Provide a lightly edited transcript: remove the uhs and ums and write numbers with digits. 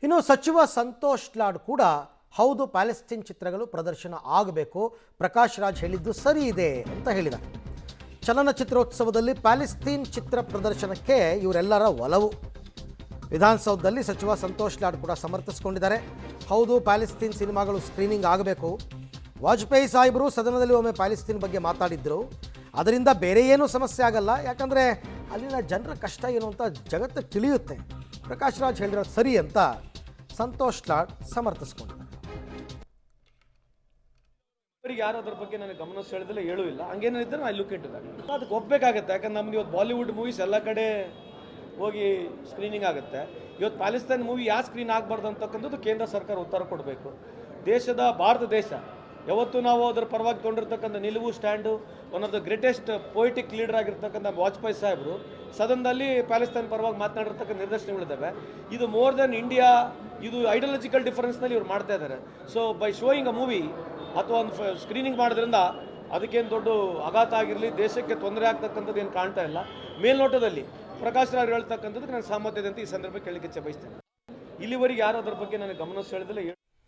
ಇನ್ನು ಸಚಿವ ಸಂತೋಷ್ ಲಾಡ್ ಕೂಡ ಹೌದು ಪ್ಯಾಲೆಸ್ತೀನ್ ಚಿತ್ರಗಳು ಪ್ರದರ್ಶನ ಆಗಬೇಕು, ಪ್ರಕಾಶ್ ರಾಜ್ ಹೇಳಿದ್ದು ಸರಿ ಇದೆ ಅಂತ ಹೇಳಿದ್ದಾರೆ. ಚಲನಚಿತ್ರೋತ್ಸವದಲ್ಲಿ ಪ್ಯಾಲೆಸ್ತೀನ್ ಚಿತ್ರ ಪ್ರದರ್ಶನಕ್ಕೆ ಇವರೆಲ್ಲರ ಒಲವು. ವಿಧಾನಸೌಧದಲ್ಲಿ ಸಚಿವ ಸಂತೋಷ್ ಲಾಡ್ ಕೂಡ ಸಮರ್ಥಿಸಿಕೊಂಡಿದ್ದಾರೆ. ಹೌದು ಪ್ಯಾಲೆಸ್ತೀನ್ ಸಿನಿಮಾಗಳು ಸ್ಕ್ರೀನಿಂಗ್ ಆಗಬೇಕು. ವಾಜಪೇಯಿ ಸಾಹೇಬರು ಸದನದಲ್ಲಿ ಒಮ್ಮೆ ಪ್ಯಾಲೆಸ್ತೀನ್ ಬಗ್ಗೆ ಮಾತಾಡಿದ್ರು. ಅದರಿಂದ ಬೇರೆ ಏನೂ ಸಮಸ್ಯೆ ಆಗಲ್ಲ, ಯಾಕಂದರೆ ಅಲ್ಲಿನ ಜನರ ಕಷ್ಟ ಏನು ಅಂತ ಜಗತ್ತಿಗೆ ತಿಳಿಯುತ್ತೆ. ಪ್ರಕಾಶ್ ರಾಜ್ ಹೇಳಿರೋದು ಸರಿ ಅಂತ ಸಂತೋಷ್ ಲಾಡ್ ಸಮರ್ಥಿಸ್ಕೊಂಡಿದ್ದಾರೆ. ಯಾರು ಅದ್ರ ಬಗ್ಗೆ ನನಗೆ ಗಮನ ಸೆಳೆದಿಲ್ಲ, ಹೇಳೂ ಇಲ್ಲ. ಹಂಗೇನಿದ್ರೆ ನಾನು ಲುಕ್ ಇಟ್ಟು ಅದಕ್ಕೆ ಒಪ್ಪಬೇಕಾಗತ್ತೆ. ಯಾಕಂದ್ರೆ ನಮ್ದು ಇವತ್ತು ಬಾಲಿವುಡ್ ಮೂವೀಸ್ ಎಲ್ಲ ಕಡೆ ಹೋಗಿ ಸ್ಕ್ರೀನಿಂಗ್ ಆಗುತ್ತೆ. ಇವತ್ತು ಪ್ಯಾಲೆಸ್ತೈನ್ ಮೂವಿ ಯಾವ ಸ್ಕ್ರೀನ್ ಆಗಬಾರ್ದು ಅಂತಕ್ಕಂಥದ್ದು ಕೇಂದ್ರ ಸರ್ಕಾರ ಉತ್ತರ ಕೊಡಬೇಕು. ಭಾರತ ದೇಶ ಯಾವತ್ತೂ ನಾವು ಅದರ ಪರವಾಗಿ ತೊಗೊಂಡಿರ್ತಕ್ಕಂಥ ನಿಲುವು stand, one of the greatest poetic leader ಆಗಿರ್ತಕ್ಕಂಥ ವಾಜಪೇಯಿ ಸಾಹೇಬರು ಸದನದಲ್ಲಿ ಪ್ಯಾಲೆಸ್ತೈನ್ ಪರವಾಗಿ ಮಾತನಾಡಿರ್ತಕ್ಕಂಥ ನಿದರ್ಶನಗಳಿದ್ದಾವೆ. ಇದು ಮೋರ್ ದೆನ್ ಇಂಡಿಯಾ, ಇದು ಐಡಿಯಾಲಜಿಕಲ್ ಡಿಫರೆನ್ಸ್ನಲ್ಲಿ ಇವ್ರು ಮಾಡ್ತಾ ಇದ್ದಾರೆ. So by showing a movie ಅಥವಾ ಒಂದು ಸ್ಕ್ರೀನಿಂಗ್ ಮಾಡೋದ್ರಿಂದ ಅದಕ್ಕೇನು ದೊಡ್ಡ ಆಘಾತ ಆಗಿರಲಿ, ದೇಶಕ್ಕೆ ತೊಂದರೆ ಆಗ್ತಕ್ಕಂಥದ್ದು ಏನು ಕಾಣ್ತಾ ಇಲ್ಲ. ಮೇಲ್ನೋಟದಲ್ಲಿ ಪ್ರಕಾಶ್ ರಾವ್ ಹೇಳ್ತಕ್ಕಂಥದ್ದು ನನಗೆ ಸಾಮರ್ಥ್ಯ ಇದೆ ಅಂತ ಈ ಸಂದರ್ಭಕ್ಕೆ ಕೇಳಲಿಕ್ಕೆ ಬಯಸ್ತೇನೆ. ಇಲ್ಲಿವರೆಗೆ ಯಾರು ಅದ್ರ ಬಗ್ಗೆ ನನಗೆ ಗಮನ ಸೆಳೆದಿಲ್ಲ.